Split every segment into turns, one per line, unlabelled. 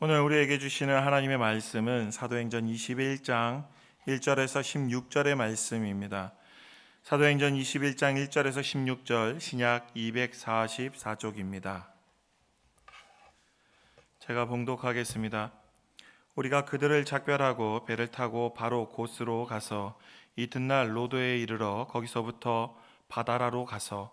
오늘 우리에게 주시는 하나님의 말씀은 사도행전 21장 1절에서 16절의 말씀입니다. 사도행전 21장 1절에서 16절 신약 244쪽입니다. 제가 봉독하겠습니다. 우리가 그들을 작별하고 배를 타고 바로 고스로 가서 이튿날 로도에 이르러 거기서부터 바다라로 가서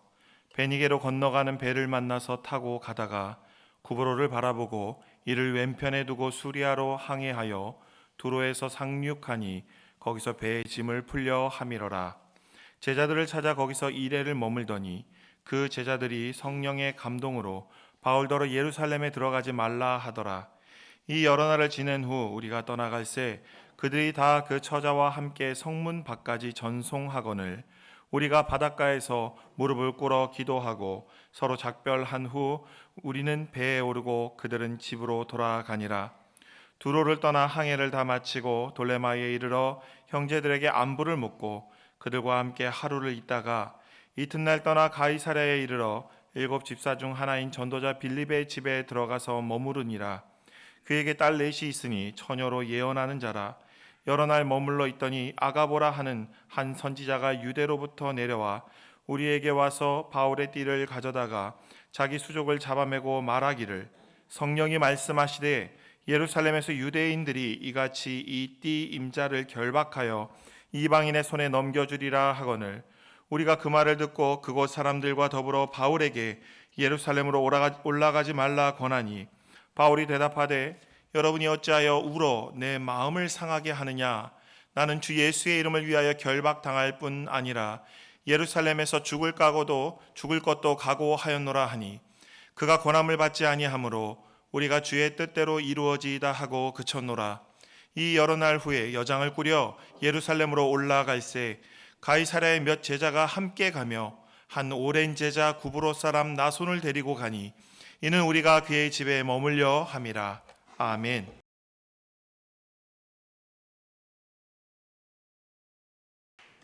베니게로 건너가는 배를 만나서 타고 가다가 구브로를 바라보고 이를 왼편에 두고 수리아로 항해하여 두로에서 상륙하니 거기서 배의 짐을 풀려 함이러라. 제자들을 찾아 거기서 이레를 머물더니 그 제자들이 성령의 감동으로 바울더러 예루살렘에 들어가지 말라 하더라. 이 여러 날을 지낸 후 우리가 떠나갈새 그들이 다 그 처자와 함께 성문 밖까지 전송하거늘 우리가 바닷가에서 무릎을 꿇어 기도하고 서로 작별한 후 우리는 배에 오르고 그들은 집으로 돌아가니라. 두로를 떠나 항해를 다 마치고 돌레마에 이르러 형제들에게 안부를 묻고 그들과 함께 하루를 있다가 이튿날 떠나 가이사랴에 이르러 7 집사 중 하나인 전도자 빌립의 집에 들어가서 머무르니라. 그에게 딸 넷이 있으니 처녀로 예언하는 자라. 여러 날 머물러 있더니 아가보라 하는 한 선지자가 유대로부터 내려와 우리에게 와서 바울의 띠를 가져다가 자기 수족을 잡아매고 말하기를 성령이 말씀하시되 예루살렘에서 유대인들이 이같이 이 띠 임자를 결박하여 이방인의 손에 넘겨주리라 하거늘 우리가 그 말을 듣고 그곳 사람들과 더불어 바울에게 예루살렘으로 올라가지 말라 권하니 바울이 대답하되 여러분이 어찌하여 울어 내 마음을 상하게 하느냐. 나는 주 예수의 이름을 위하여 결박당할 뿐 아니라 예루살렘에서 죽을 것도 각오하였노라 하니 그가 권함을 받지 아니하므로 우리가 주의 뜻대로 이루어지이다 하고 그쳤노라. 이 여러 날 후에 여장을 꾸려 예루살렘으로 올라갈새 가이사랴의 몇 제자가 함께 가며 한 오랜 제자 구브로 사람 나손을 데리고 가니 이는 우리가 그의 집에 머물려 함이라. 아멘.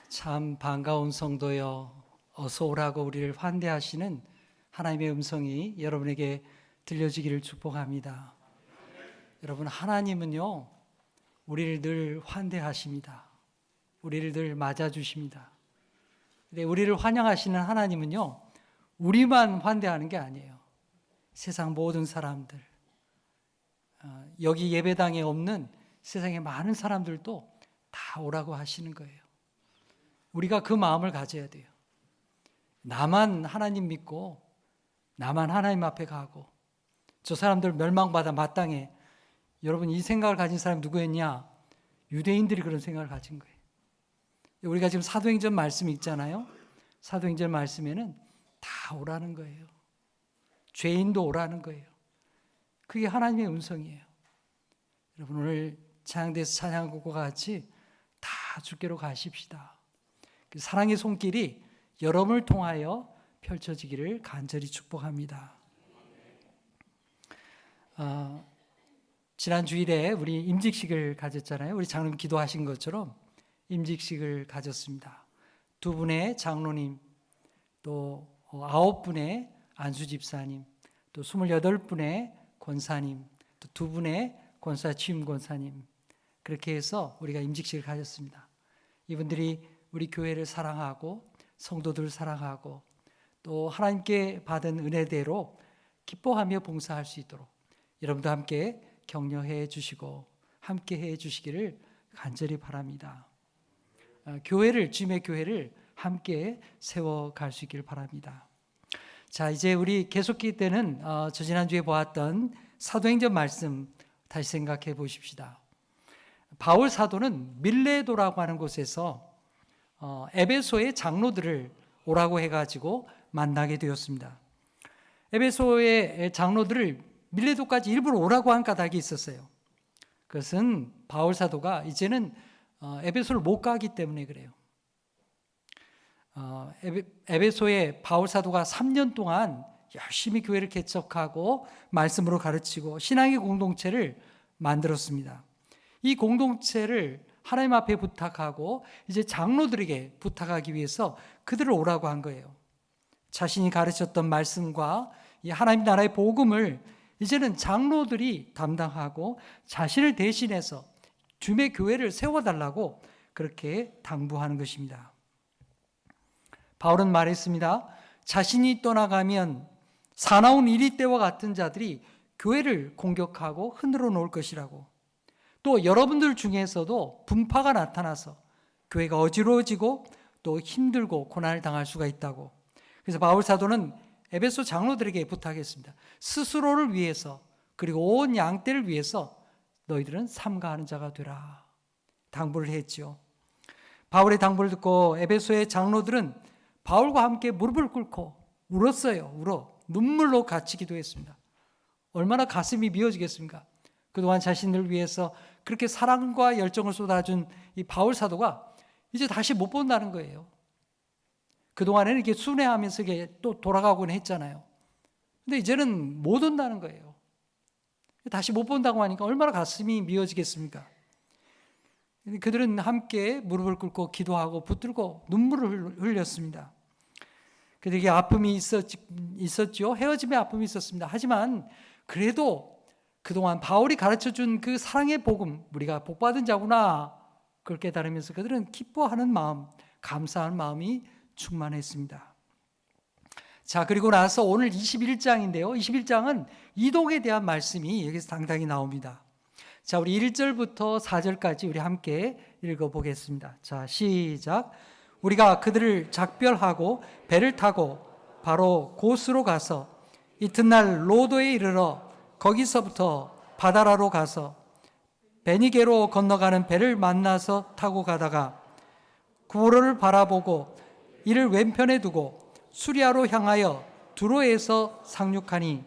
참 반가운 성도여, 어서 오라고 우리를 환대하시는 하나님의 음성이 여러분에게 들려지기를 축복합니다. 여러분, 하나님은요 우리를 늘 환대하십니다. 우리를 늘 맞아주십니다. 근데 우리를 환영하시는 하나님은요 우리만 환대하는 게 아니에요. 세상 모든 사람들, 여기 예배당에 없는 세상의 많은 사람들도 다 오라고 하시는 거예요. 우리가 그 마음을 가져야 돼요. 나만 하나님 믿고 나만 하나님 앞에 가고 저 사람들 멸망받아 마땅해. 여러분, 이 생각을 가진 사람이 누구였냐? 유대인들이 그런 생각을 가진 거예요. 우리가 지금 사도행전 말씀 있잖아요. 사도행전 말씀에는 다 오라는 거예요. 죄인도 오라는 거예요. 그게 하나님의 음성이에요. 여러분, 오늘 찬양대에서 찬양한 것과 같이 다 주께로 가십시다. 그 사랑의 손길이 여러분을 통하여 펼쳐지기를 간절히 축복합니다. 지난 주일에 우리 임직식을 가졌잖아요. 우리 장로님 기도하신 것처럼 임직식을 가졌습니다. 2분의 장로님, 또 9분의 안수 집사님, 또 28분의 권사님, 또 2분의 권사 취임 권사님, 그렇게 해서 우리가 임직식을 가졌습니다. 이분들이 우리 교회를 사랑하고 성도들을 사랑하고 또 하나님께 받은 은혜대로 기뻐하며 봉사할 수 있도록 여러분도 함께 격려해 주시고 함께 해 주시기를 간절히 바랍니다. 교회를, 주님의 교회를 함께 세워갈 수 있기를 바랍니다. 자, 이제 우리 계속기 때는 저 지난주에 보았던 사도행전 말씀 다시 생각해 보십시다. 바울 사도는 밀레도라고 하는 곳에서 에베소의 장로들을 오라고 해가지고 만나게 되었습니다. 에베소의 장로들을 밀레도까지 일부러 오라고 한 까닭이 있었어요. 그것은 바울 사도가 이제는 에베소를 못 가기 때문에 그래요. 에베소에 바울 사도가 3년 동안 열심히 교회를 개척하고 말씀으로 가르치고 신앙의 공동체를 만들었습니다. 이 공동체를 하나님 앞에 부탁하고 이제 장로들에게 부탁하기 위해서 그들을 오라고 한 거예요. 자신이 가르쳤던 말씀과 이 하나님 나라의 복음을 이제는 장로들이 담당하고 자신을 대신해서 주님의 교회를 세워달라고 그렇게 당부하는 것입니다. 바울은 말했습니다. 자신이 떠나가면 사나운 이리 때와 같은 자들이 교회를 공격하고 흔들어 놓을 것이라고. 또 여러분들 중에서도 분파가 나타나서 교회가 어지러워지고 또 힘들고 고난을 당할 수가 있다고. 그래서 바울 사도는 에베소 장로들에게 부탁했습니다. 스스로를 위해서 그리고 온 양떼를 위해서 너희들은 삼가하는 자가 되라. 당부를 했죠. 바울의 당부를 듣고 에베소의 장로들은 바울과 함께 무릎을 꿇고 울었어요. 눈물로 같이 기도했습니다. 얼마나 가슴이 미어지겠습니까? 그동안 자신을 위해서 그렇게 사랑과 열정을 쏟아준 이 바울 사도가 이제 다시 못 본다는 거예요. 그동안에는 이렇게 순회하면서 이게 또 돌아가곤 했잖아요. 근데 이제는 못 온다는 거예요. 다시 못 본다고 하니까 얼마나 가슴이 미어지겠습니까? 그들은 함께 무릎을 꿇고 기도하고 붙들고 눈물을 흘렸습니다. 그들에게 아픔이 있었죠. 헤어짐의 아픔이 있었습니다. 하지만 그래도 그동안 바울이 가르쳐준 그 사랑의 복음, 우리가 복받은 자구나, 그걸 깨달으면서 그들은 기뻐하는 마음, 감사하는 마음이 충만했습니다. 자, 그리고 나서 오늘 21장인데요. 21장은 이동에 대한 말씀이 여기서 당당히 나옵니다. 자, 우리 1절부터 4절까지 우리 함께 읽어보겠습니다. 자, 시작. 우리가 그들을 작별하고 배를 타고 바로 곳으로 가서 이튿날 로도에 이르러 거기서부터 바다라로 가서 베니게로 건너가는 배를 만나서 타고 가다가 구로를 바라보고 이를 왼편에 두고 수리아로 향하여 두로에서 상륙하니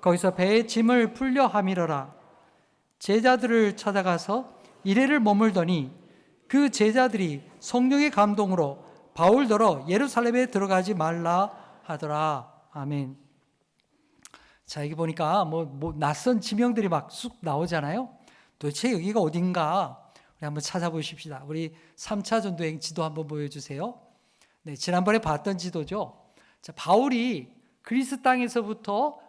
거기서 배의 짐을 풀려 함이러라. 제자들을 찾아가서 이레를 머물더니 그 제자들이 성령의 감동으로 바울더러 예루살렘에 들어가지 말라 하더라. 아멘. 자, 여기 보니까 뭐 낯선 지명들이 막 쑥 나오잖아요. 도대체 여기가 어딘가 우리 한번 찾아보십시다. 우리 3차 전도행 지도 한번 보여주세요. 네, 지난번에 봤던 지도죠. 자, 바울이 그리스 땅에서부터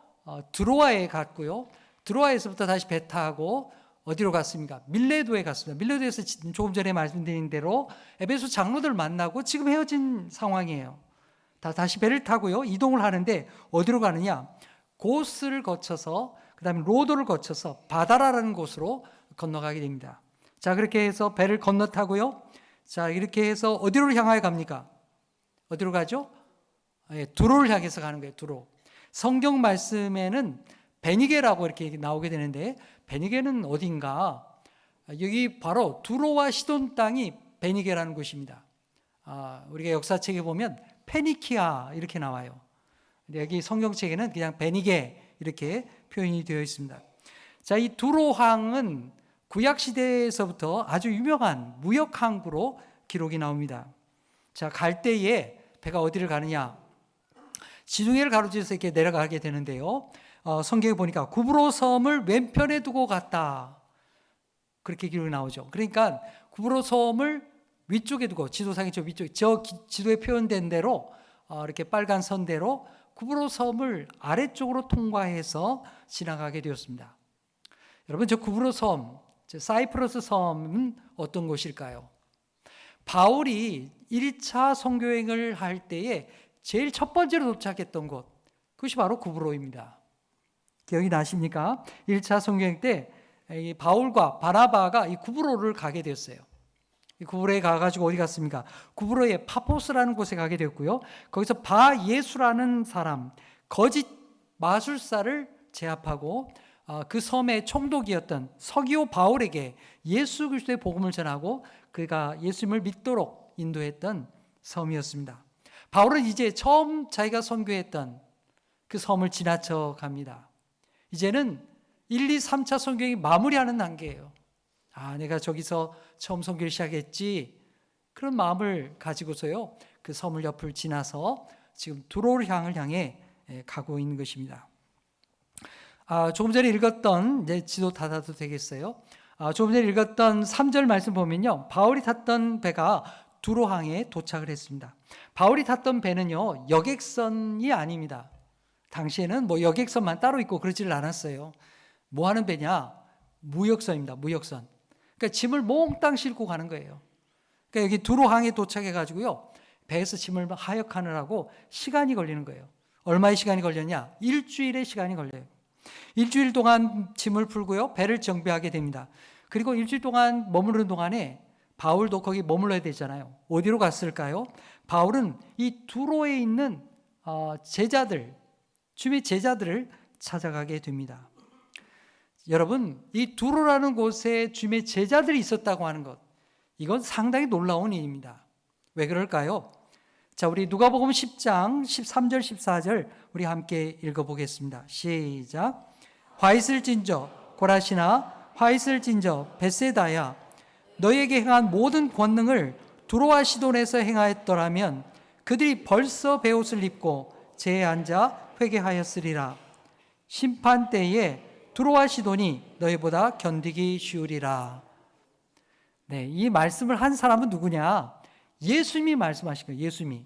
드로아에 갔고요. 드로아에서부터 다시 배 타고 어디로 갔습니까? 밀레도에 갔습니다. 밀레도에서 조금 전에 말씀드린 대로 에베소 장로들 만나고 지금 헤어진 상황이에요. 다시 배를 타고요. 이동을 하는데 어디로 가느냐? 고스를 거쳐서 그다음에 로도를 거쳐서 바다라라는 곳으로 건너가게 됩니다. 자, 그렇게 해서 배를 건너타고요. 자, 이렇게 해서 어디로 향하여 갑니까? 어디로 가죠? 두로를 향해서 가는 거예요. 두로. 성경 말씀에는 베니게라고 이렇게 나오게 되는데 베니게는 어딘가? 여기 바로 두로와 시돈 땅이 베니게라는 곳입니다. 우리가 역사책에 보면 페니키아 이렇게 나와요. 근데 여기 성경책에는 그냥 베니게 이렇게 표현이 되어 있습니다. 자, 이 두로항은 구약 시대에서부터 아주 유명한 무역 항구로 기록이 나옵니다. 자, 갈 때에 배가 어디를 가느냐? 지중해를 가로지어서 이렇게 내려가게 되는데요. 성경에 보니까 구브로 섬을 왼편에 두고 갔다. 그렇게 기록이 나오죠. 그러니까 구브로 섬을 위쪽에 두고 지도상에 저 위쪽에 저 지도에 표현된 대로 이렇게 빨간 선대로 구브로 섬을 아래쪽으로 통과해서 지나가게 되었습니다. 여러분, 저 구브로 섬, 저 사이프러스 섬은 어떤 곳일까요? 바울이 1차 선교행을 할 때에 제일 첫 번째로 도착했던 곳, 그것이 바로 구브로입니다. 기억이 나십니까? 1차 선교행 때 바울과 바나바가 이 구브로를 가게 되었어요. 이 구브로에 가가지고 어디 갔습니까? 구브로의 파포스라는 곳에 가게 되었고요. 거기서 바예수라는 사람, 거짓 마술사를 제압하고 그 섬의 총독이었던 서기오 바울에게 예수 그리스도의 복음을 전하고 그가 예수님을 믿도록 인도했던 섬이었습니다. 바울은 이제 처음 자기가 선교했던 그 섬을 지나쳐 갑니다. 이제는 1, 2, 3차 선교행이 마무리하는 단계예요. 내가 저기서 처음 선교를 시작했지. 그런 마음을 가지고서요, 그 섬을 옆을 지나서 지금 두로를 향해 가고 있는 것입니다. 조금 전에 읽었던, 이제 지도 닫아도 되겠어요? 조금 전에 읽었던 3절 말씀 보면요, 바울이 탔던 배가 두로항에 도착을 했습니다. 바울이 탔던 배는요, 여객선이 아닙니다. 당시에는 뭐 여객선만 따로 있고 그러지를 않았어요. 뭐 하는 배냐? 무역선입니다. 무역선. 그러니까 짐을 몽땅 싣고 가는 거예요. 그러니까 여기 두로항에 도착해 가지고요. 배에서 짐을 하역하느라고 시간이 걸리는 거예요. 얼마의 시간이 걸렸냐? 일주일의 시간이 걸려요. 일주일 동안 짐을 풀고요. 배를 정비하게 됩니다. 그리고 일주일 동안 머무르는 동안에 바울도 거기 머물러야 되잖아요. 어디로 갔을까요? 바울은 이 두로에 있는 제자들, 주님의 제자들을 찾아가게 됩니다. 여러분, 이 두로라는 곳에 주님의 제자들이 있었다고 하는 것, 이건 상당히 놀라운 일입니다. 왜 그럴까요? 자, 우리 누가복음 10장 13절 14절 우리 함께 읽어보겠습니다. 시작. 화 있을진저 고라시나 화 있을진저 벳세다야 너에게 행한 모든 권능을 두로와 시돈에서 행하였더라면 그들이 벌써 베옷을 입고 제에 앉아 회개하였으리라. 심판 때에 두로와 시돈이 너희보다 견디기 쉬우리라. 네, 이 말씀을 한 사람은 누구냐? 예수님이 말씀하신 거예요.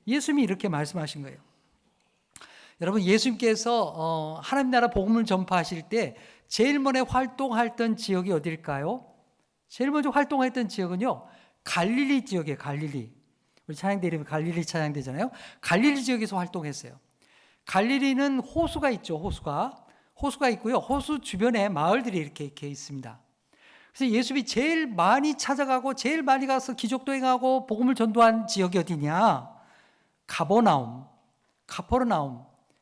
예수님이 이렇게 말씀하신 거예요. 여러분, 예수님께서 하나님 나라 복음을 전파하실 때 제일 먼저 활동했던 지역이 어딜까요? 제일 먼저 활동했던 지역은요, 갈릴리 지역이에요. 갈릴리. 우리 찬양대 이름이 갈릴리 찬양대잖아요. 갈릴리 지역에서 활동했어요. 갈릴리는 호수가 있죠. 호수가 있고요. 호수 주변에 마을들이 이렇게 있습니다. 그래서 예수님이 제일 많이 찾아가고 제일 많이 가서 기적도 행하고 복음을 전도한 지역이 어디냐? 카퍼르나움,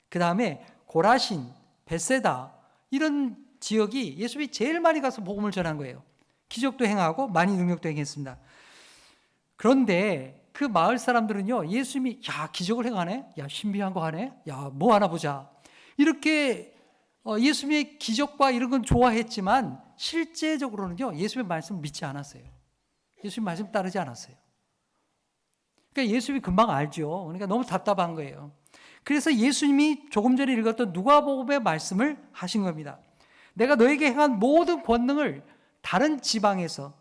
그 다음에 고라신, 벳세다, 이런 지역이 예수님이 제일 많이 가서 복음을 전한 거예요. 기적도 행하고 많이 능력도 행했습니다. 그런데 그 마을 사람들은요, 예수님이 기적을 행하네? 신비한 거 하네? 뭐 하나 보자. 이렇게 예수님의 기적과 이런 건 좋아했지만 실제적으로는요, 예수님의 말씀을 믿지 않았어요. 예수님 말씀 따르지 않았어요. 그러니까 예수님이 금방 알죠. 그러니까 너무 답답한 거예요. 그래서 예수님이 조금 전에 읽었던 누가복음의 말씀을 하신 겁니다. 내가 너에게 행한 모든 권능을 다른 지방에서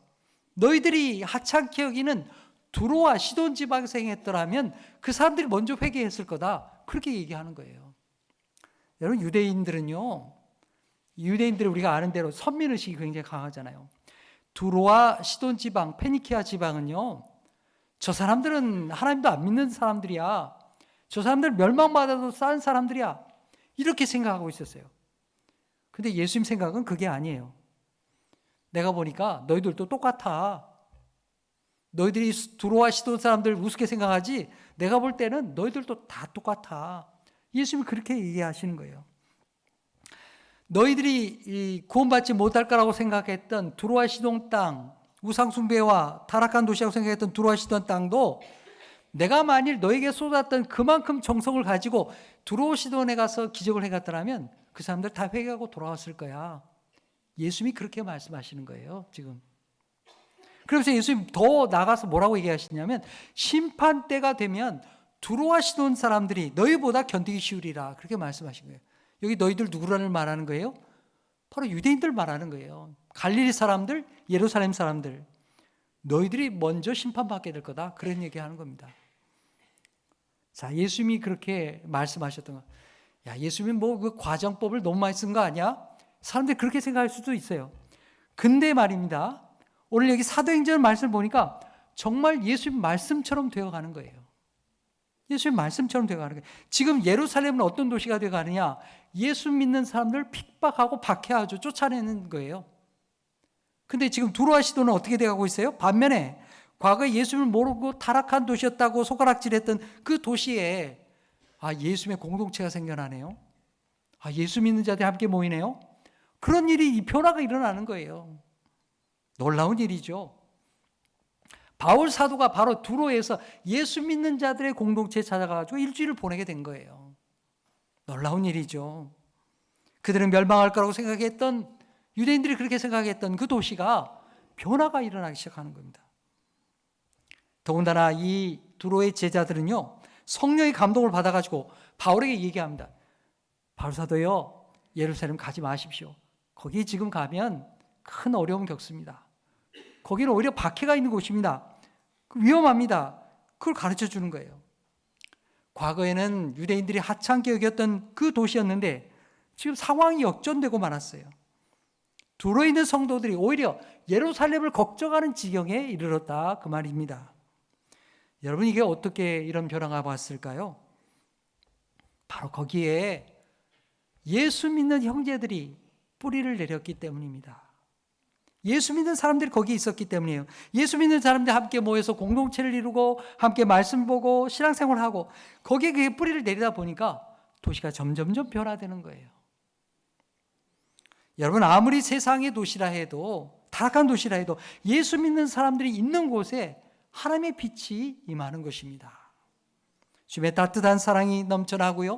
너희들이 하찮게 여기는 두로와 시돈 지방에서 행했더라면 그 사람들이 먼저 회개했을 거다. 그렇게 얘기하는 거예요. 여러분, 유대인들이 우리가 아는 대로 선민의식이 굉장히 강하잖아요. 두로와 시돈 지방, 페니키아 지방은요, 저 사람들은 하나님도 안 믿는 사람들이야. 저 사람들 멸망받아도 싼 사람들이야. 이렇게 생각하고 있었어요. 근데 예수님 생각은 그게 아니에요. 내가 보니까 너희들도 똑같아. 너희들이 두로와 시돈 사람들 우습게 생각하지, 내가 볼 때는 너희들도 다 똑같아. 예수님이 그렇게 얘기하시는 거예요. 너희들이 구원받지 못할 거라고 생각했던 두로와 시돈 땅, 우상숭배와 타락한 도시라고 생각했던 두로와 시돈 땅도 내가 만일 너에게 쏟았던 그만큼 정성을 가지고 두로와 시돈에 가서 기적을 해갔더라면 그 사람들 다 회개하고 돌아왔을 거야. 예수님이 그렇게 말씀하시는 거예요, 지금. 그래서 예수님 더 나가서 뭐라고 얘기하시냐면, 심판 때가 되면 두로와 시돈 사람들이 너희보다 견디기 쉬우리라. 그렇게 말씀하신 거예요. 여기 너희들 누구를 말하는 거예요? 바로 유대인들 말하는 거예요. 갈릴리 사람들, 예루살렘 사람들. 너희들이 먼저 심판받게 될 거다. 그런 얘기하는 겁니다. 자, 예수님이 그렇게 말씀하셨던 거. 예수님이 그 과정법을 너무 많이 쓴 거 아니야? 사람들이 그렇게 생각할 수도 있어요. 근데 말입니다. 오늘 여기 사도행전 말씀을 보니까 정말 예수님 말씀처럼 되어가는 거예요. 예수님 말씀처럼 되어가는 거예요. 지금 예루살렘은 어떤 도시가 되어가느냐? 예수 믿는 사람들 핍박하고 박해하죠. 쫓아내는 거예요. 근데 지금 두로와 시돈은 어떻게 돼가고 있어요? 반면에 과거에 예수님을 모르고 타락한 도시였다고 손가락질했던 그 도시에 예수님의 공동체가 생겨나네요. 예수 믿는 자들이 함께 모이네요. 그런 일이, 이 변화가 일어나는 거예요. 놀라운 일이죠. 바울 사도가 바로 두로에서 예수 믿는 자들의 공동체에 찾아가지고 일주일을 보내게 된 거예요. 놀라운 일이죠. 그들은 멸망할 거라고 생각했던, 유대인들이 그렇게 생각했던 그 도시가 변화가 일어나기 시작하는 겁니다. 더군다나 이 두로의 제자들은요, 성령의 감동을 받아가지고 바울에게 얘기합니다. 바울 사도요, 예루살렘 가지 마십시오. 거기 지금 가면 큰 어려움 겪습니다. 거기는 오히려 박해가 있는 곳입니다. 위험합니다. 그걸 가르쳐 주는 거예요. 과거에는 유대인들이 하찮게 여겼던 그 도시였는데 지금 상황이 역전되고 말았어요. 두로 있는 성도들이 오히려 예루살렘을 걱정하는 지경에 이르렀다 그 말입니다. 여러분, 이게 어떻게 이런 변화가 왔을까요? 바로 거기에 예수 믿는 형제들이 뿌리를 내렸기 때문입니다. 예수 믿는 사람들이 거기 있었기 때문이에요. 예수 믿는 사람들이 함께 모여서 공동체를 이루고 함께 말씀 보고 신앙생활하고 거기에 그 뿌리를 내리다 보니까 도시가 점점점 변화되는 거예요. 여러분, 아무리 세상의 도시라 해도, 타락한 도시라 해도 예수 믿는 사람들이 있는 곳에 하나님의 빛이 임하는 것입니다. 주님의 따뜻한 사랑이 넘쳐나고요,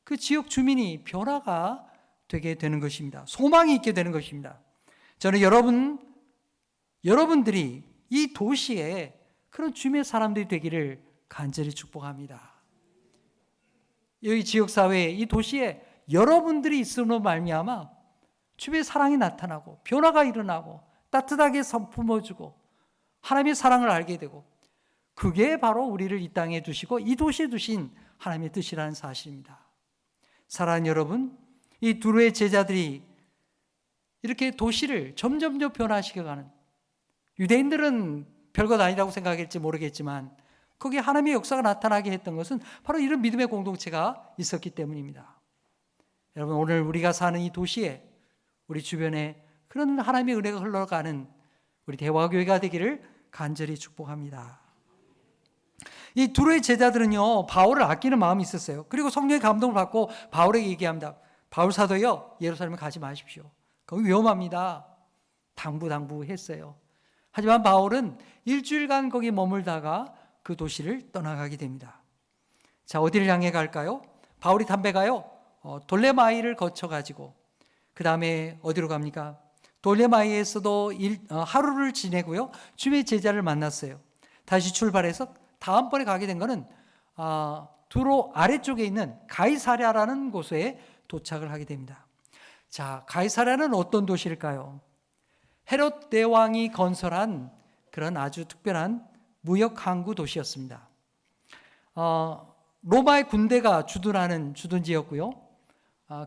그 지역 주민이 변화가 되게 되는 것입니다. 소망이 있게 되는 것입니다. 저는 여러분들이 이 도시에 그런 주님의 사람들이 되기를 간절히 축복합니다. 여기 지역사회에, 이 도시에 여러분들이 있음으로 말미암아 주님의 사랑이 나타나고 변화가 일어나고 따뜻하게 품어주고 하나님의 사랑을 알게 되고, 그게 바로 우리를 이 땅에 두시고 이 도시에 두신 하나님의 뜻이라는 사실입니다. 사랑하는 여러분, 이 두로의 제자들이 이렇게 도시를 점점점 변화시켜가는, 유대인들은 별것 아니라고 생각할지 모르겠지만 거기에 하나님의 역사가 나타나게 했던 것은 바로 이런 믿음의 공동체가 있었기 때문입니다. 여러분, 오늘 우리가 사는 이 도시에, 우리 주변에 그런 하나님의 은혜가 흘러가는 우리 대화교회가 되기를 간절히 축복합니다. 이 두로의 제자들은요, 바울을 아끼는 마음이 있었어요. 그리고 성령의 감동을 받고 바울에게 얘기합니다. 바울 사도요, 예루살렘에 가지 마십시오. 거기 위험합니다. 당부했어요. 하지만 바울은 일주일간 거기 머물다가 그 도시를 떠나가게 됩니다. 자, 어디를 향해 갈까요? 바울이 담배가요, 돌레마이를 거쳐가지고 그 다음에 어디로 갑니까? 돌레마이에서도 하루를 지내고요, 주의 제자를 만났어요. 다시 출발해서 다음번에 가게 된 거는 두로 아래쪽에 있는 가이사랴라는 곳에 도착을 하게 됩니다. 자, 가이사랴는 어떤 도시일까요? 헤롯 대왕이 건설한 그런 아주 특별한 무역 항구 도시였습니다. 로마의 군대가 주둔하는 주둔지였고요.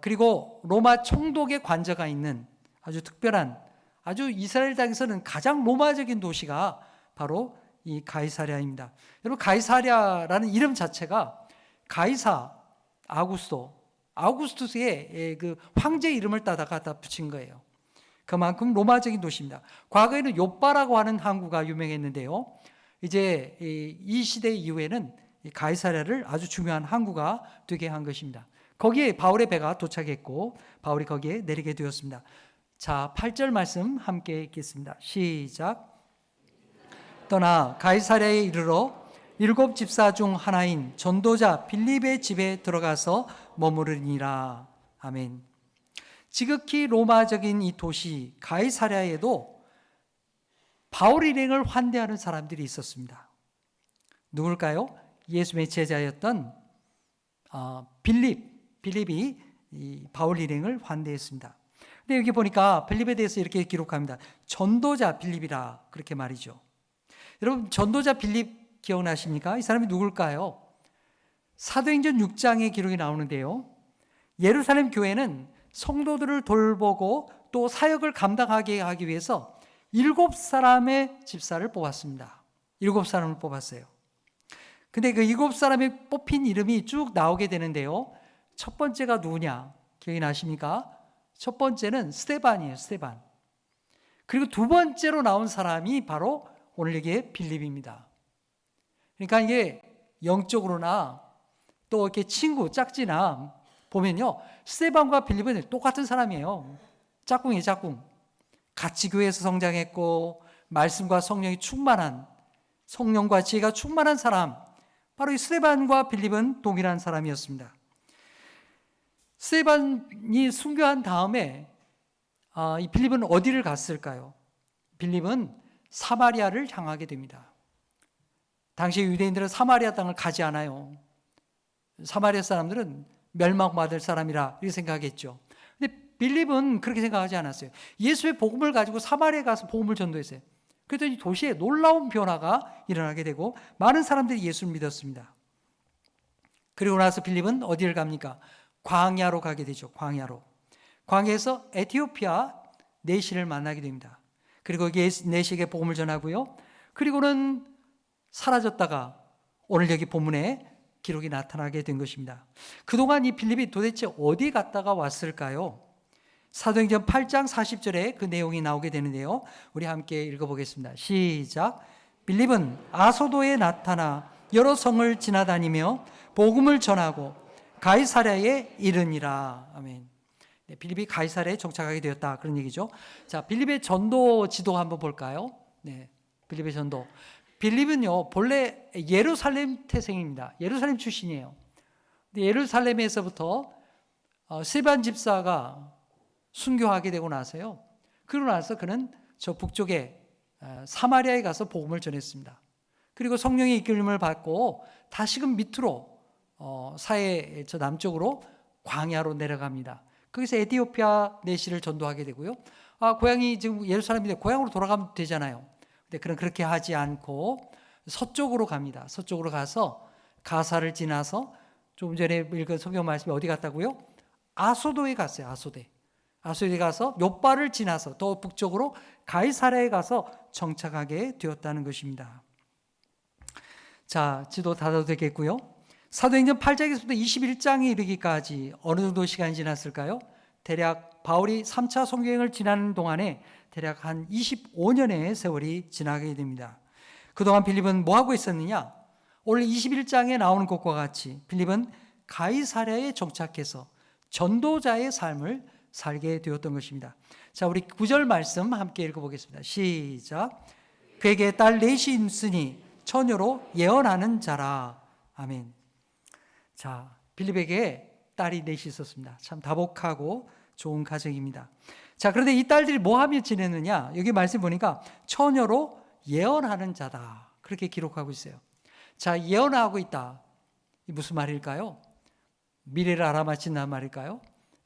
그리고 로마 총독의 관저가 있는 아주 특별한, 아주 이스라엘 땅에서는 가장 로마적인 도시가 바로 이 가이사랴입니다. 여러분, 가이사랴라는 이름 자체가 가이사 아우구스투스의 그 황제 이름을 따다가 붙인 거예요. 그만큼 로마적인 도시입니다. 과거에는 요빠라고 하는 항구가 유명했는데요, 이제 이 시대 이후에는 가이사랴를 아주 중요한 항구가 되게 한 것입니다. 거기에 바울의 배가 도착했고 바울이 거기에 내리게 되었습니다. 자, 8절 말씀 함께 읽겠습니다. 시작. 떠나 가이사랴에 이르러 7 집사 중 하나인 전도자 빌립의 집에 들어가서 머무르니라. 아멘. 지극히 로마적인 이 도시 가이사랴에도 바울 일행을 환대하는 사람들이 있었습니다. 누굴까요? 예수의 제자였던 빌립이 이 바울 일행을 환대했습니다. 근데 여기 보니까 빌립에 대해서 이렇게 기록합니다. 전도자 빌립이라 그렇게 말이죠. 여러분, 전도자 빌립 기억나십니까? 이 사람이 누굴까요? 사도행전 6장에 기록이 나오는데요, 예루살렘 교회는 성도들을 돌보고 또 사역을 감당하게 하기 위해서 7사람의 집사를 뽑았습니다. 7사람을 뽑았어요. 근데 그 7사람이 뽑힌 이름이 쭉 나오게 되는데요, 첫 번째가 누구냐 기억이 나십니까? 첫 번째는 스데반이에요. 스데반. 그리고 두 번째로 나온 사람이 바로 오늘 여기에 빌립입니다. 그러니까 이게 영적으로나 또 이렇게 친구, 짝지나 보면요, 스데반과 빌립은 똑같은 사람이에요. 짝꿍이에요, 짝꿍. 같이 교회에서 성장했고 말씀과 성령이 충만한, 성령과 지혜가 충만한 사람, 바로 이 스데반과 빌립은 동일한 사람이었습니다. 스데반이 순교한 다음에 이 빌립은 어디를 갔을까요? 빌립은 사마리아를 향하게 됩니다. 당시 유대인들은 사마리아 땅을 가지 않아요. 사마리아 사람들은 멸망받을 사람이라 이렇게 생각했죠. 근데 빌립은 그렇게 생각하지 않았어요. 예수의 복음을 가지고 사마리아에 가서 복음을 전도했어요. 그랬더니 도시에 놀라운 변화가 일어나게 되고 많은 사람들이 예수를 믿었습니다. 그리고 나서 빌립은 어디를 갑니까? 광야로 가게 되죠. 광야로. 광야에서 에티오피아 내시를 만나게 됩니다. 그리고 내시에게 복음을 전하고요. 그리고는 사라졌다가 오늘 여기 본문에 기록이 나타나게 된 것입니다. 그동안 이 빌립이 도대체 어디 갔다가 왔을까요? 사도행전 8장 40절에 그 내용이 나오게 되는데요. 우리 함께 읽어보겠습니다. 시작. 빌립은 아소도에 나타나 여러 성을 지나다니며 복음을 전하고 가이사랴에 이르니라. 아멘. 네, 빌립이 가이사랴에 정착하게 되었다, 그런 얘기죠. 자, 빌립의 전도 지도 한번 볼까요? 네, 빌립의 전도. 빌립은요 본래 예루살렘 태생입니다. 예루살렘 출신이에요. 근데 예루살렘에서부터 스데반 집사가 순교하게 되고 나서요. 그러고 나서 그는 저 북쪽에 사마리아에 가서 복음을 전했습니다. 그리고 성령의 이끌림을 받고 다시금 밑으로 사해 저 남쪽으로 광야로 내려갑니다. 거기서 에티오피아 내시를 전도하게 되고요. 고향이 지금 예루살렘인데 고향으로 돌아가면 되잖아요. 근데 그는 그렇게 하지 않고 서쪽으로 갑니다. 서쪽으로 가서 가사를 지나서 조금 전에 읽은 성경 말씀이 어디 갔다고요? 아소도에 갔어요. 아소도에 가서 요빠를 지나서 더 북쪽으로 가이사랴에 가서 정착하게 되었다는 것입니다. 자, 지도 닫아도 되겠고요. 사도행전 8장에서부터 21장에 이르기까지 어느 정도 시간이 지났을까요? 대략 바울이 3차 선교행을 지나는 동안에 대략 한 25년의 세월이 지나게 됩니다. 그동안 빌립은 뭐 하고 있었느냐? 오늘 21장에 나오는 것과 같이 빌립은 가이사랴에 정착해서 전도자의 삶을 살게 되었던 것입니다. 자, 우리 9절 말씀 함께 읽어보겠습니다. 시작. 그에게 딸 넷이 있으니 처녀로 예언하는 자라. 아멘. 자, 빌립에게 딸이 넷이 있었습니다. 참 다복하고 좋은 가정입니다. 자, 그런데 이 딸들이 뭐 하며 지내느냐? 여기 말씀 보니까 처녀로 예언하는 자다, 그렇게 기록하고 있어요. 자, 예언하고 있다. 이 무슨 말일까요? 미래를 알아맞힌다는 말일까요?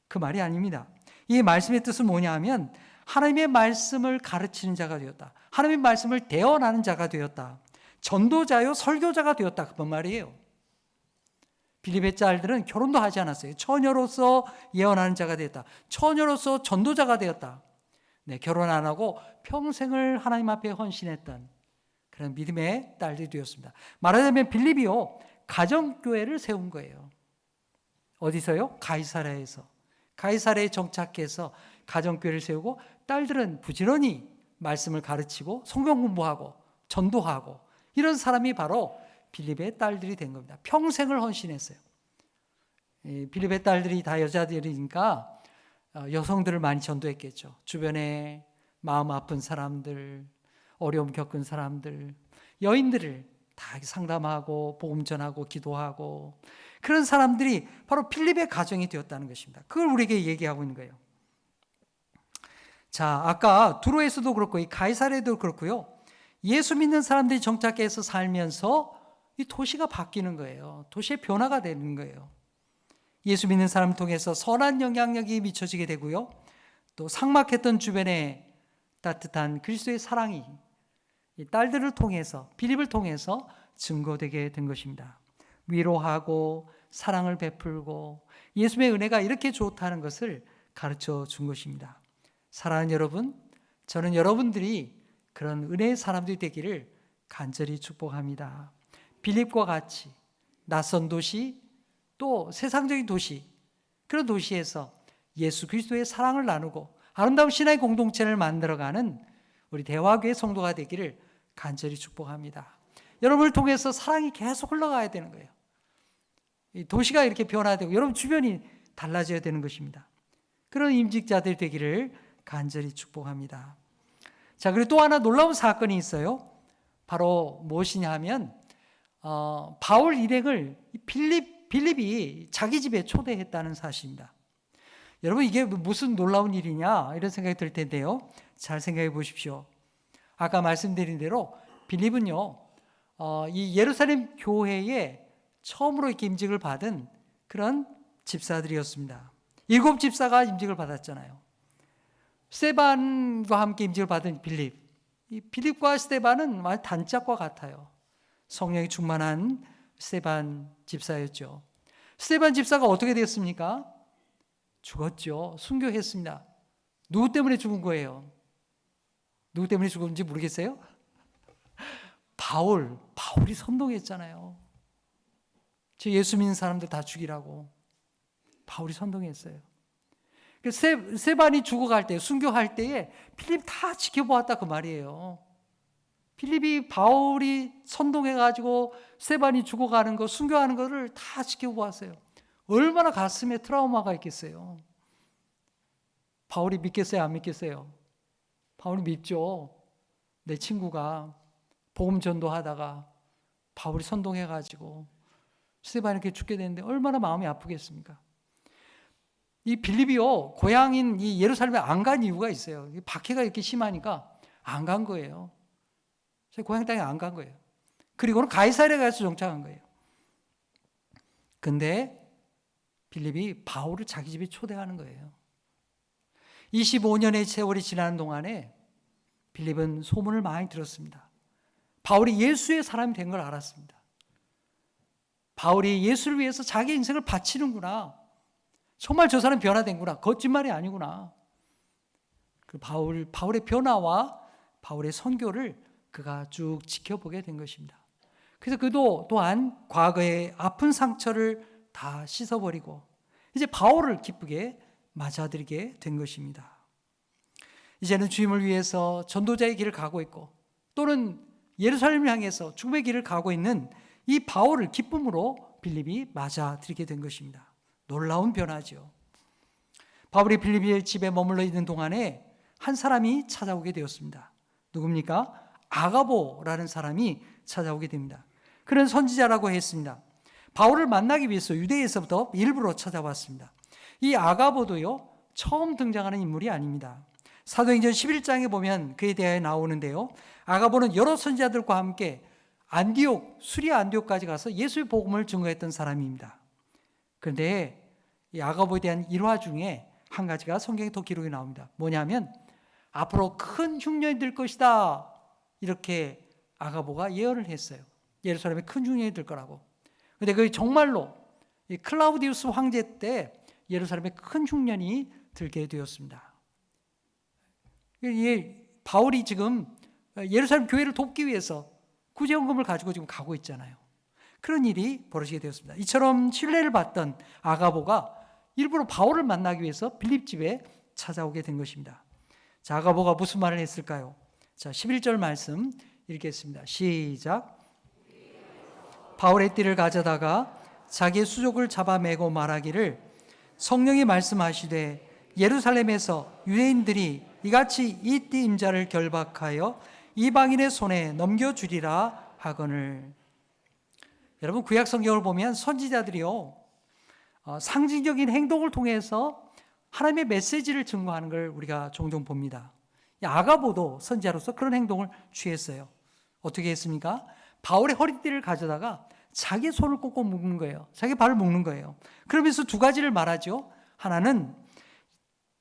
그 말이 아닙니다. 이 말씀의 뜻은 뭐냐 하면 하나님의 말씀을 가르치는 자가 되었다. 하나님의 말씀을 대언하는 자가 되었다. 전도자요 설교자가 되었다, 그런 말이에요. 빌립의 딸들은 결혼도 하지 않았어요. 처녀로서 예언하는 자가 되었다. 처녀로서 전도자가 되었다. 네, 결혼 안 하고 평생을 하나님 앞에 헌신했던 그런 믿음의 딸들이 되었습니다. 말하자면 빌립이요 가정교회를 세운 거예요. 어디서요? 가이사랴에서. 가이사랴에 정착해서 가정교회를 세우고 딸들은 부지런히 말씀을 가르치고 성경 공부하고 전도하고 이런 사람이 바로 빌립의 딸들이 된 겁니다. 평생을 헌신했어요. 빌립의 딸들이 다 여자들이니까 여성들을 많이 전도했겠죠. 주변에 마음 아픈 사람들, 어려움 겪은 사람들, 여인들을 다 상담하고 복음 전하고 기도하고 그런 사람들이 바로 빌립의 가정이 되었다는 것입니다. 그걸 우리에게 얘기하고 있는 거예요. 자, 아까 두로에서도 그렇고 이 가이사랴에도 그렇고요. 예수 믿는 사람들이 정착해서 살면서 이 도시가 바뀌는 거예요. 도시의 변화가 되는 거예요. 예수 믿는 사람을 통해서 선한 영향력이 미쳐지게 되고요. 또 삭막했던 주변에 따뜻한 그리스도의 사랑이 이 딸들을 통해서, 빌립을 통해서 증거되게 된 것입니다. 위로하고 사랑을 베풀고 예수의 은혜가 이렇게 좋다는 것을 가르쳐 준 것입니다. 사랑하는 여러분, 저는 여러분들이 그런 은혜의 사람들이 되기를 간절히 축복합니다. 빌립과 같이 낯선 도시, 또 세상적인 도시, 그런 도시에서 예수 그리스도의 사랑을 나누고 아름다운 신화의 공동체를 만들어가는 우리 대화교회 성도가 되기를 간절히 축복합니다. 여러분을 통해서 사랑이 계속 흘러가야 되는 거예요. 이 도시가 이렇게 변화되고 여러분 주변이 달라져야 되는 것입니다. 그런 임직자들 되기를 간절히 축복합니다. 자, 그리고 또 하나 놀라운 사건이 있어요. 바로 무엇이냐 하면 바울 일행을 빌립이 자기 집에 초대했다는 사실입니다. 여러분, 이게 무슨 놀라운 일이냐 이런 생각이 들 텐데요. 잘 생각해 보십시오. 아까 말씀드린 대로 빌립은요 이 예루살렘 교회에 처음으로 이렇게 임직을 받은 그런 집사들이었습니다. 7 집사가 임직을 받았잖아요. 스데반과 함께 임직을 받은 빌립. 이 빌립과 스데반은 단짝과 같아요. 성령이 충만한 스데반 집사였죠. 스데반 집사가 어떻게 됐습니까? 죽었죠. 순교했습니다. 누구 때문에 죽은 거예요? 누구 때문에 죽었는지 모르겠어요? 바울이 선동했잖아요. 저 예수 믿는 사람들 다 죽이라고 바울이 선동했어요. 스데반이 죽어갈 때, 순교할 때에 필립 다 지켜보았다 그 말이에요. 필립이 바울이 선동해가지고 스데반이 죽어가는 거, 순교하는 거를 다 지켜보았어요. 얼마나 가슴에 트라우마가 있겠어요. 바울이 믿겠어요, 안 믿겠어요? 바울이 믿죠. 내 친구가 복음 전도하다가 바울이 선동해가지고 스데반이 이렇게 죽게 되는데 얼마나 마음이 아프겠습니까? 이 빌립이요, 고향인 이 예루살렘에 안 간 이유가 있어요. 박해가 이렇게 심하니까 안 간 거예요. 고향 땅에 안 간 거예요. 그리고는 가이사랴에 가서 정착한 거예요. 근데 빌립이 바울을 자기 집에 초대하는 거예요. 25년의 세월이 지나는 동안에 빌립은 소문을 많이 들었습니다. 바울이 예수의 사람이 된 걸 알았습니다. 바울이 예수를 위해서 자기 인생을 바치는구나. 정말 저 사람 변화된구나. 거짓말이 아니구나. 그 바울의 변화와 바울의 선교를 그가 쭉 지켜보게 된 것입니다. 그래서 그도 또한 과거의 아픈 상처를 다 씻어버리고 이제 바울을 기쁘게 맞아들이게 된 것입니다. 이제는 주임을 위해서 전도자의 길을 가고 있고 또는 예루살렘을 향해서 죽음의 길을 가고 있는 이 바울을 기쁨으로 빌립이 맞아들이게 된 것입니다. 놀라운 변화죠. 바울이 빌립의 집에 머물러 있는 동안에 한 사람이 찾아오게 되었습니다. 누굽니까? 아가보라는 사람이 찾아오게 됩니다. 그는 선지자라고 했습니다. 바울을 만나기 위해서 유대에서부터 일부러 찾아왔습니다. 이 아가보도요, 처음 등장하는 인물이 아닙니다. 사도행전 11장에 보면 그에 대해 나오는데요. 아가보는 여러 선지자들과 함께 수리아 안디옥까지 가서 예수의 복음을 증거했던 사람입니다. 그런데 이 아가보에 대한 일화 중에 한 가지가 성경에 더 기록이 나옵니다. 뭐냐면 앞으로 큰 흉년이 될 것이다. 이렇게 아가보가 예언을 했어요. 예루살렘에 큰 흉년이 될 거라고. 그런데 그게 정말로 이 클라우디우스 황제 때 예루살렘에 큰 흉년이 들게 되었습니다. 바울이 지금 예루살렘 교회를 돕기 위해서 구제헌금을 가지고 지금 가고 있잖아요. 그런 일이 벌어지게 되었습니다. 이처럼 신뢰를 받던 아가보가 일부러 바울을 만나기 위해서 빌립 집에 찾아오게 된 것입니다. 자, 아가보가 무슨 말을 했을까요? 자, 11절 말씀 읽겠습니다. 시작. 바울의 띠를 가져다가 자기의 수족을 잡아매고 말하기를 성령이 말씀하시되 예루살렘에서 유대인들이 이같이 이 띠 임자를 결박하여 이방인의 손에 넘겨주리라 하거늘. 여러분, 구약 성경을 보면 선지자들이요, 상징적인 행동을 통해서 하나님의 메시지를 증거하는 걸 우리가 종종 봅니다. 아가보도 선지자로서 그런 행동을 취했어요. 어떻게 했습니까? 바울의 허리띠를 가져다가 자기 손을 꼭꼭 묶는 거예요. 자기 발을 묶는 거예요. 그러면서 두 가지를 말하죠. 하나는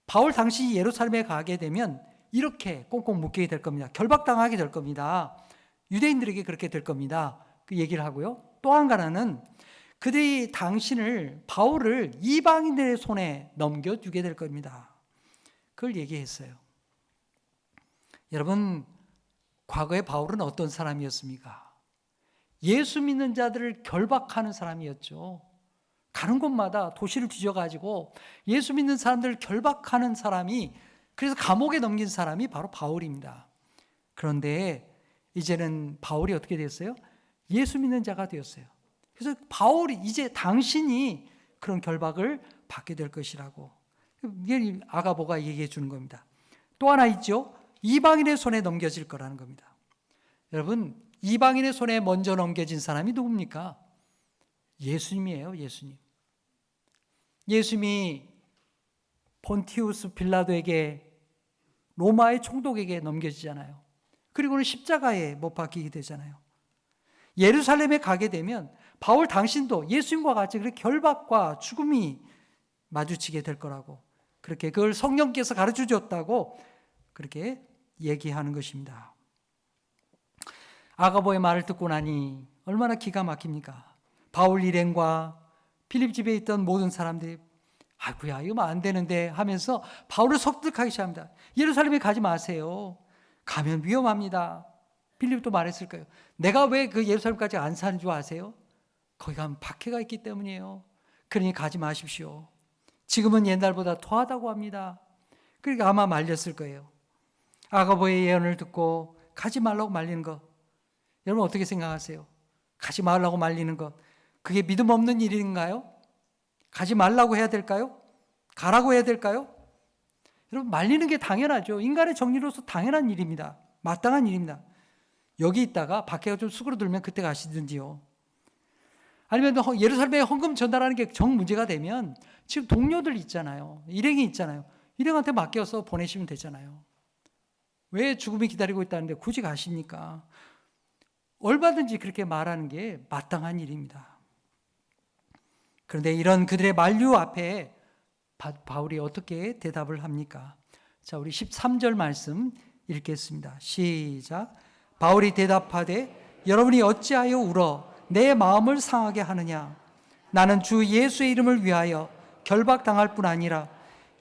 바울 당시 예루살렘에 가게 되면 이렇게 꽁꽁 묶이게 될 겁니다. 결박당하게 될 겁니다. 유대인들에게 그렇게 될 겁니다. 그 얘기를 하고요. 또 한 가지는 그들이 바울을 이방인들의 손에 넘겨주게 될 겁니다. 그걸 얘기했어요. 여러분, 과거에 바울은 어떤 사람이었습니까? 예수 믿는 자들을 결박하는 사람이었죠. 가는 곳마다 도시를 뒤져가지고 예수 믿는 사람들을 결박하는 사람이, 그래서 감옥에 넘긴 사람이 바로 바울입니다. 그런데 이제는 바울이 어떻게 됐어요? 예수 믿는 자가 되었어요. 그래서 바울이 이제 당신이 그런 결박을 받게 될 것이라고 이게 아가보가 얘기해 주는 겁니다. 또 하나 있죠. 이방인의 손에 넘겨질 거라는 겁니다. 여러분, 이방인의 손에 먼저 넘겨진 사람이 누굽니까? 예수님이에요. 예수님이 본티우스 빌라도에게, 로마의 총독에게 넘겨지잖아요. 그리고는 십자가에 못 박히게 되잖아요. 예루살렘에 가게 되면 바울 당신도 예수님과 같이 그렇게 결박과 죽음이 마주치게 될 거라고, 그렇게 그걸 성령께서 가르쳐 줬다고 그렇게 얘기하는 것입니다. 아가보의 말을 듣고 나니 얼마나 기가 막힙니까? 바울 일행과 필립 집에 있던 모든 사람들이 아이고야 이거 안 되는데 하면서 바울을 설득하기 시작합니다. 예루살렘에 가지 마세요. 가면 위험합니다. 필립도 말했을 거예요. 내가 왜 그 예루살렘까지 안 사는 줄 아세요? 거기 가면 박해가 있기 때문이에요. 그러니 가지 마십시오. 지금은 옛날보다 더하다고 합니다. 그러니까 아마 말렸을 거예요. 아가보의 예언을 듣고 가지 말라고 말리는 것, 여러분 어떻게 생각하세요? 가지 말라고 말리는 것, 그게 믿음 없는 일인가요? 가지 말라고 해야 될까요? 가라고 해야 될까요? 여러분 말리는 게 당연하죠. 인간의 정리로서 당연한 일입니다. 마땅한 일입니다. 여기 있다가 박해가 좀 수그러들면 그때 가시든지요. 아니면 예루살렘에 헌금 전달하는 게 정 문제가 되면 지금 동료들 있잖아요. 일행이 있잖아요. 일행한테 맡겨서 보내시면 되잖아요. 왜 죽음이 기다리고 있다는데 굳이 가십니까? 얼마든지 그렇게 말하는 게 마땅한 일입니다. 그런데 이런 그들의 만류 앞에 바울이 어떻게 대답을 합니까? 자, 우리 13절 말씀 읽겠습니다. 시작. 바울이 대답하되 여러분이 어찌하여 울어 내 마음을 상하게 하느냐? 나는 주 예수의 이름을 위하여 결박당할 뿐 아니라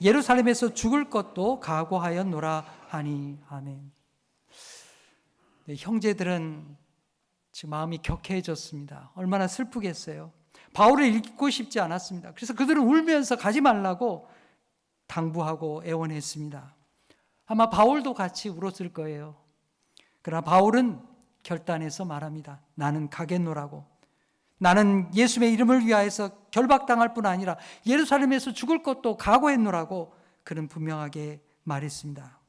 예루살렘에서 죽을 것도 각오하였노라 하니. 아멘. 네, 형제들은 지금 마음이 격해졌습니다. 얼마나 슬프겠어요. 바울을 읽고 싶지 않았습니다. 그래서 그들은 울면서 가지 말라고 당부하고 애원했습니다. 아마 바울도 같이 울었을 거예요. 그러나 바울은 결단해서 말합니다. 나는 가겠노라고. 나는 예수의 이름을 위하여서 결박당할 뿐 아니라 예루살렘에서 죽을 것도 각오했노라고 그는 분명하게 말했습니다.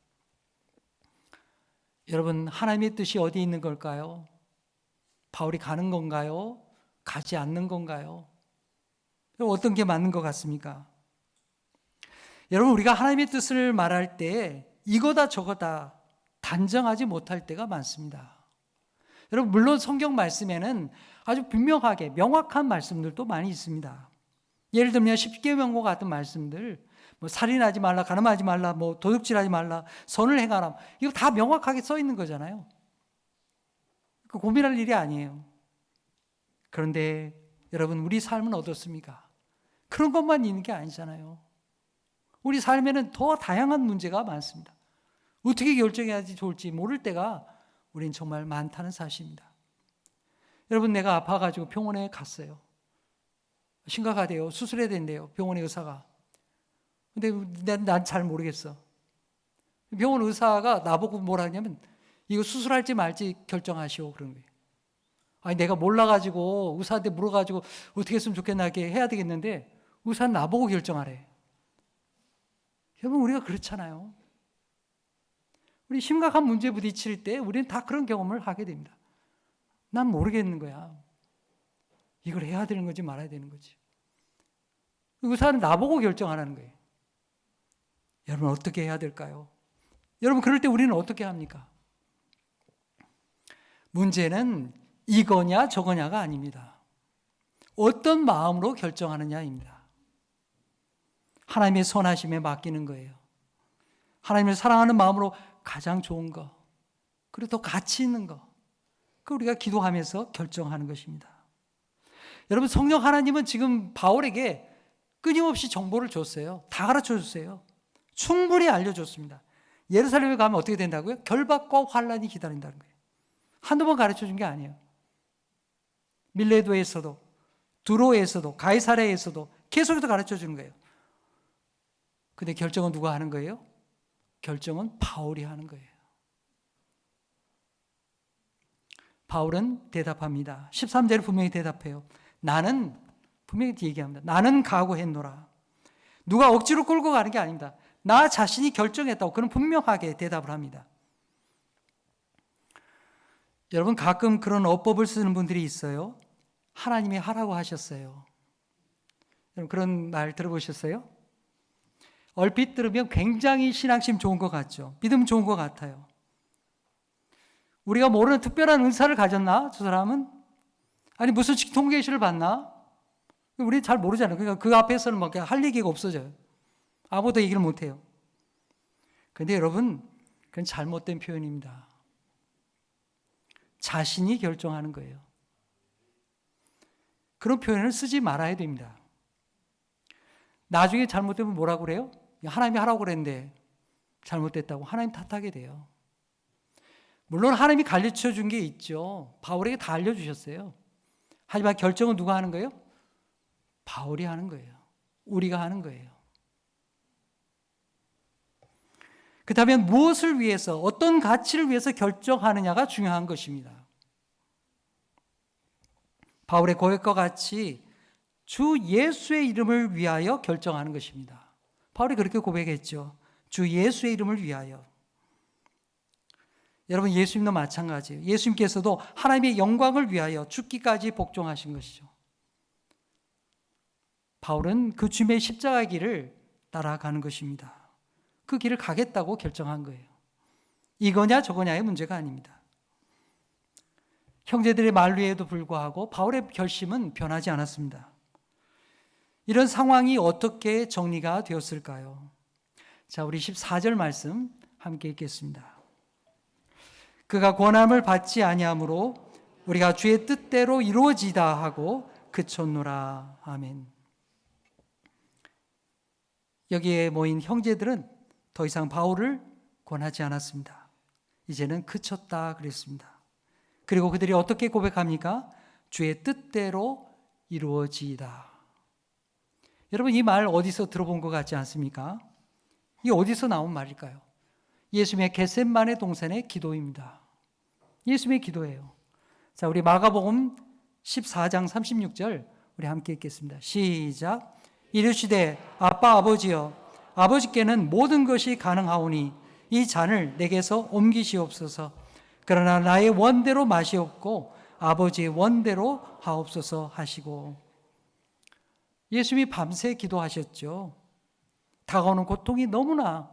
여러분, 하나님의 뜻이 어디 있는 걸까요? 바울이 가는 건가요? 가지 않는 건가요? 어떤 게 맞는 것 같습니까? 여러분, 우리가 하나님의 뜻을 말할 때 이거다 저거다 단정하지 못할 때가 많습니다. 여러분, 물론 성경 말씀에는 아주 분명하게 명확한 말씀들도 많이 있습니다. 예를 들면 십계명과 같은 말씀들, 뭐 살인하지 말라, 간음하지 말라, 뭐 도둑질하지 말라, 선을 행하라, 이거 다 명확하게 써 있는 거잖아요. 그 고민할 일이 아니에요. 그런데 여러분, 우리 삶은 어떻습니까? 그런 것만 있는 게 아니잖아요. 우리 삶에는 더 다양한 문제가 많습니다. 어떻게 결정해야 좋을지 모를 때가 우린 정말 많다는 사실입니다. 여러분, 내가 아파가지고 병원에 갔어요. 심각하대요. 수술해야 된대요. 병원의 의사가. 근데 난 잘 모르겠어. 병원 의사가 나보고 뭐라 하냐면 이거 수술할지 말지 결정하시오 그런 거예요. 아니 내가 몰라가지고 의사한테 물어가지고 어떻게 했으면 좋겠나 이렇게 해야 되겠는데 의사는 나보고 결정하래. 여러분, 우리가 그렇잖아요. 우리 심각한 문제 부딪힐 때 우리는 다 그런 경험을 하게 됩니다. 난 모르겠는 거야. 이걸 해야 되는 거지 말아야 되는 거지. 의사는 나보고 결정하라는 거예요. 여러분, 어떻게 해야 될까요? 여러분, 그럴 때 우리는 어떻게 합니까? 문제는 이거냐 저거냐가 아닙니다. 어떤 마음으로 결정하느냐입니다. 하나님의 선하심에 맡기는 거예요. 하나님을 사랑하는 마음으로 가장 좋은 거, 그리고 더 가치 있는 거, 그 우리가 기도하면서 결정하는 것입니다. 여러분, 성령 하나님은 지금 바울에게 끊임없이 정보를 줬어요. 다 가르쳐 줬어요. 충분히 알려줬습니다. 예루살렘에 가면 어떻게 된다고요? 결박과 환란이 기다린다는 거예요. 한두 번 가르쳐 준 게 아니에요. 밀레도에서도 두로에서도 가이사랴에서도 계속해서 가르쳐 주는 거예요. 근데 결정은 누가 하는 거예요? 결정은 바울이 하는 거예요. 바울은 대답합니다. 13절에 분명히 대답해요. 나는, 분명히 얘기합니다. 나는 각오했노라. 누가 억지로 끌고 가는 게 아닙니다. 나 자신이 결정했다고 그는 분명하게 대답을 합니다. 여러분, 가끔 그런 어법을 쓰는 분들이 있어요. 하나님이 하라고 하셨어요. 여러분, 그런 말 들어보셨어요? 얼핏 들으면 굉장히 신앙심 좋은 것 같죠. 믿음 좋은 것 같아요. 우리가 모르는 특별한 은사를 가졌나? 저 사람은? 아니 무슨 직통 계시를 받나? 우리 잘 모르잖아요. 그러니까 그 앞에서는 막 할 얘기가 없어져요. 아무도 얘기를 못해요. 그런데 여러분, 그건 잘못된 표현입니다. 자신이 결정하는 거예요. 그런 표현을 쓰지 말아야 됩니다. 나중에 잘못되면 뭐라고 그래요? 하나님이 하라고 그랬는데 잘못됐다고 하나님 탓하게 돼요. 물론 하나님이 가르쳐 준 게 있죠. 바울에게 다 알려주셨어요. 하지만 결정은 누가 하는 거예요? 바울이 하는 거예요. 우리가 하는 거예요. 그렇다면 무엇을 위해서, 어떤 가치를 위해서 결정하느냐가 중요한 것입니다. 바울의 고백과 같이 주 예수의 이름을 위하여 결정하는 것입니다. 바울이 그렇게 고백했죠. 주 예수의 이름을 위하여. 여러분, 예수님도 마찬가지예요. 예수님께서도 하나님의 영광을 위하여 죽기까지 복종하신 것이죠. 바울은 그 주님의 십자가 길을 따라가는 것입니다. 그 길을 가겠다고 결정한 거예요. 이거냐 저거냐의 문제가 아닙니다. 형제들의 만류에도 불구하고 바울의 결심은 변하지 않았습니다. 이런 상황이 어떻게 정리가 되었을까요? 자, 우리 14절 말씀 함께 읽겠습니다. 그가 권함을 받지 아니하므로 우리가 주의 뜻대로 이루어지다 하고 그쳤노라. 아멘. 여기에 모인 형제들은 더 이상 바울을 권하지 않았습니다. 이제는 그쳤다 그랬습니다. 그리고 그들이 어떻게 고백합니까? 주의 뜻대로 이루어지이다. 여러분, 이 말 어디서 들어본 것 같지 않습니까? 이게 어디서 나온 말일까요? 예수님의 겟셋마네 동산의 기도입니다. 예수님의 기도예요. 자, 우리 마가복음 14장 36절 우리 함께 읽겠습니다. 시작. 이르시되 아빠 아버지여, 아버지께는 모든 것이 가능하오니 이 잔을 내게서 옮기시옵소서. 그러나 나의 원대로 마시옵고 아버지의 원대로 하옵소서 하시고. 예수님이 밤새 기도하셨죠. 다가오는 고통이 너무나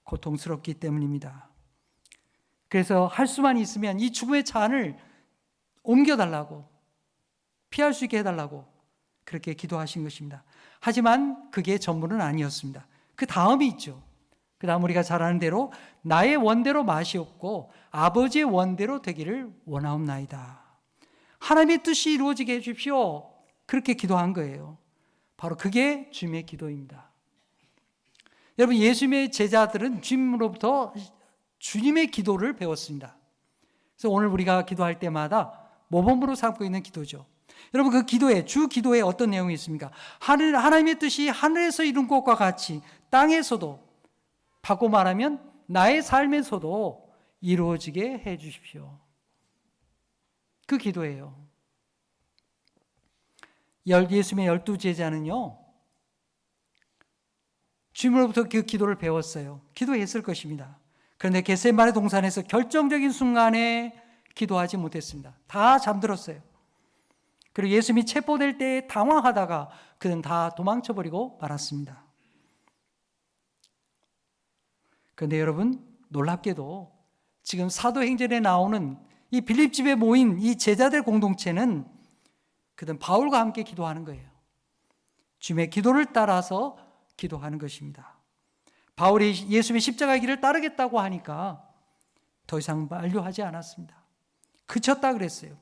고통스럽기 때문입니다. 그래서 할 수만 있으면 이 죽음의 잔을 옮겨달라고, 피할 수 있게 해달라고 그렇게 기도하신 것입니다. 하지만 그게 전부는 아니었습니다. 그 다음이 있죠. 그 다음 우리가 잘 아는 대로 나의 원대로 마시옵고 아버지의 원대로 되기를 원하옵나이다. 하나님의 뜻이 이루어지게 해주십시오. 그렇게 기도한 거예요. 바로 그게 주님의 기도입니다. 여러분, 예수님의 제자들은 주님으로부터 주님의 기도를 배웠습니다. 그래서 오늘 우리가 기도할 때마다 모범으로 삼고 있는 기도죠. 여러분, 그 기도에, 주 기도에 어떤 내용이 있습니까? 하나님의 뜻이 하늘에서 이룬 것과 같이 땅에서도, 바꿔 말하면 나의 삶에서도 이루어지게 해 주십시오. 그 기도예요. 예수님의 12제자는요, 주님으로부터 그 기도를 배웠어요. 기도했을 것입니다. 그런데 겟세마네 동산에서 결정적인 순간에 기도하지 못했습니다. 다 잠들었어요. 그리고 예수님이 체포될 때 당황하다가 그는 다 도망쳐버리고 말았습니다. 그런데 여러분, 놀랍게도 지금 사도행전에 나오는 이 빌립집에 모인 이 제자들 공동체는 그들은 바울과 함께 기도하는 거예요. 주님의 기도를 따라서 기도하는 것입니다. 바울이 예수님의 십자가 길을 따르겠다고 하니까 더 이상 만류하지 않았습니다. 그쳤다 그랬어요.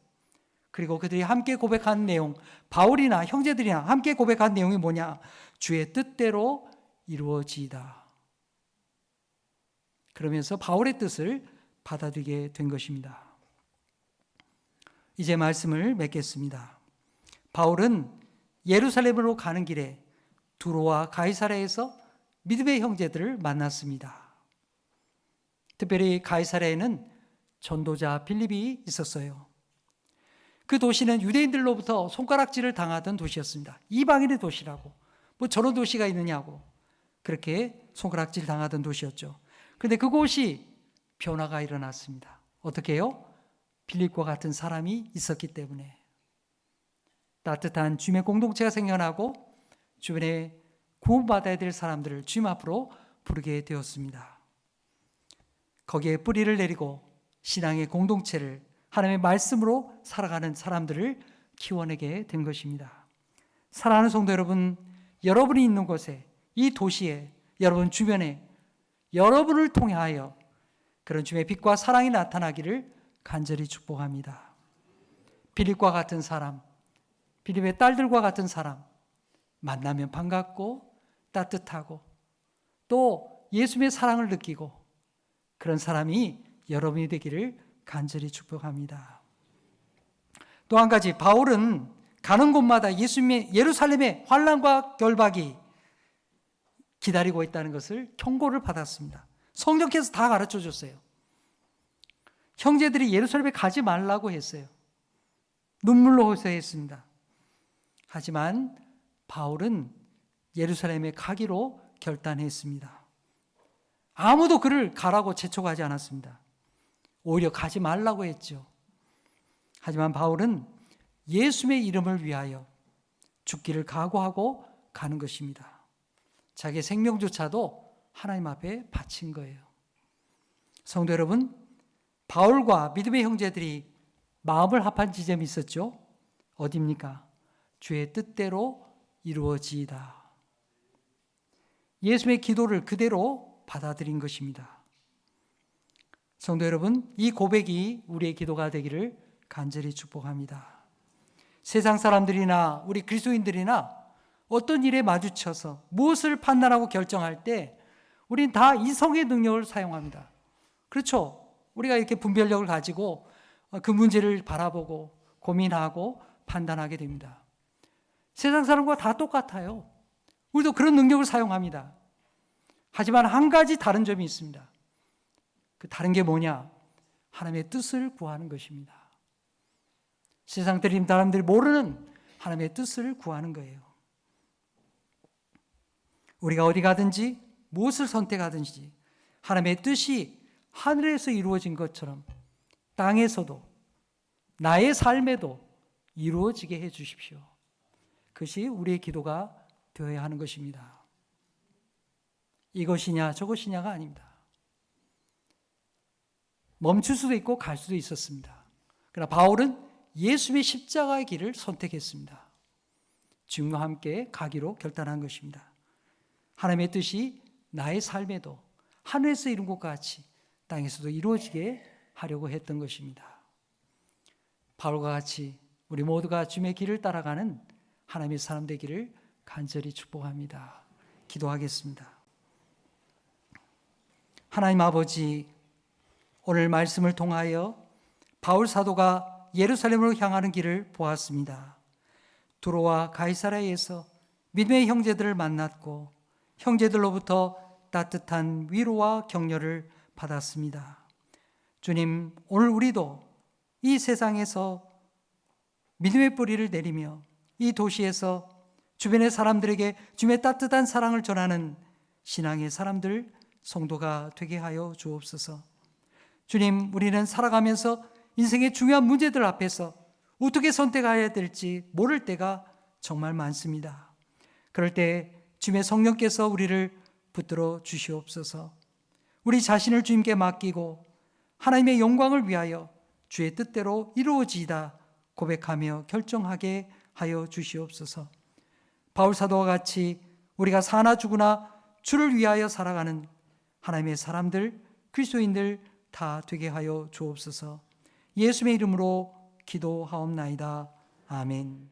그리고 그들이 함께 고백한 내용, 바울이나 형제들이나 함께 고백한 내용이 뭐냐? 주의 뜻대로 이루어지이다. 그러면서 바울의 뜻을 받아들이게 된 것입니다. 이제 말씀을 맺겠습니다. 바울은 예루살렘으로 가는 길에 두로와 가이사랴에서 믿음의 형제들을 만났습니다. 특별히 가이사랴에는 전도자 빌립이 있었어요. 그 도시는 유대인들로부터 손가락질을 당하던 도시였습니다. 이방인의 도시라고, 뭐 저런 도시가 있느냐고 그렇게 손가락질 당하던 도시였죠. 그런데 그곳이 변화가 일어났습니다. 어떻게 해요? 빌립과 같은 사람이 있었기 때문에 따뜻한 주님의 공동체가 생겨나고 주변에 구원받아야 될 사람들을 주님 앞으로 부르게 되었습니다. 거기에 뿌리를 내리고 신앙의 공동체를 하나님의 말씀으로 살아가는 사람들을 키워내게 된 것입니다. 사랑하는 성도 여러분, 여러분이 있는 곳에, 이 도시에, 여러분 주변에 여러분을 통하여 그런 주님의 빛과 사랑이 나타나기를 간절히 축복합니다. 빌립과 같은 사람, 빌립의 딸들과 같은 사람, 만나면 반갑고 따뜻하고 또 예수님의 사랑을 느끼고 그런 사람이 여러분이 되기를 간절히 축복합니다. 또 한 가지, 바울은 가는 곳마다 예루살렘의 환난과 결박이 기다리고 있다는 것을 경고를 받았습니다. 성령께서 다 가르쳐 줬어요. 형제들이 예루살렘에 가지 말라고 했어요. 눈물로 호소했습니다. 하지만 바울은 예루살렘에 가기로 결단했습니다. 아무도 그를 가라고 재촉하지 않았습니다. 오히려 가지 말라고 했죠. 하지만 바울은 예수님의 이름을 위하여 죽기를 각오하고 가는 것입니다. 자기의 생명조차도 하나님 앞에 바친 거예요. 성도 여러분, 바울과 믿음의 형제들이 마음을 합한 지점이 있었죠. 어디입니까? 주의 뜻대로 이루어지이다. 예수님의 기도를 그대로 받아들인 것입니다. 성도 여러분, 이 고백이 우리의 기도가 되기를 간절히 축복합니다. 세상 사람들이나 우리 그리스도인들이나 어떤 일에 마주쳐서 무엇을 판단하고 결정할 때 우린 다 이성의 능력을 사용합니다. 그렇죠? 우리가 이렇게 분별력을 가지고 그 문제를 바라보고 고민하고 판단하게 됩니다. 세상 사람과 다 똑같아요. 우리도 그런 능력을 사용합니다. 하지만 한 가지 다른 점이 있습니다. 그 다른 게 뭐냐? 하나님의 뜻을 구하는 것입니다. 세상 사람들이 모르는 하나님의 뜻을 구하는 거예요. 우리가 어디 가든지 무엇을 선택하든지 하나님의 뜻이 하늘에서 이루어진 것처럼 땅에서도 나의 삶에도 이루어지게 해 주십시오. 그것이 우리의 기도가 되어야 하는 것입니다. 이것이냐 저것이냐가 아닙니다. 멈출 수도 있고 갈 수도 있었습니다. 그러나 바울은 예수님의 십자가의 길을 선택했습니다. 주님과 함께 가기로 결단한 것입니다. 하나님의 뜻이 나의 삶에도 하늘에서 이룬 것 같이 땅에서도 이루어지게 하려고 했던 것입니다. 바울과 같이 우리 모두가 주님의 길을 따라가는 하나님의 사람 되기를 간절히 축복합니다. 기도하겠습니다. 하나님 아버지, 오늘 말씀을 통하여 바울 사도가 예루살렘으로 향하는 길을 보았습니다. 두로와 가이사랴에서 믿음의 형제들을 만났고 형제들로부터 따뜻한 위로와 격려를 받았습니다. 주님, 오늘 우리도 이 세상에서 믿음의 뿌리를 내리며 이 도시에서 주변의 사람들에게 주님의 따뜻한 사랑을 전하는 신앙의 사람들, 성도가 되게 하여 주옵소서. 주님, 우리는 살아가면서 인생의 중요한 문제들 앞에서 어떻게 선택해야 될지 모를 때가 정말 많습니다. 그럴 때 주님의 성령께서 우리를 붙들어 주시옵소서. 우리 자신을 주님께 맡기고 하나님의 영광을 위하여 주의 뜻대로 이루어지이다 고백하며 결정하게 하여 주시옵소서. 바울 사도와 같이 우리가 사나 죽으나 주를 위하여 살아가는 하나님의 사람들, 그리스도인들 다 되게 하여 주옵소서. 예수의 이름으로 기도하옵나이다. 아멘.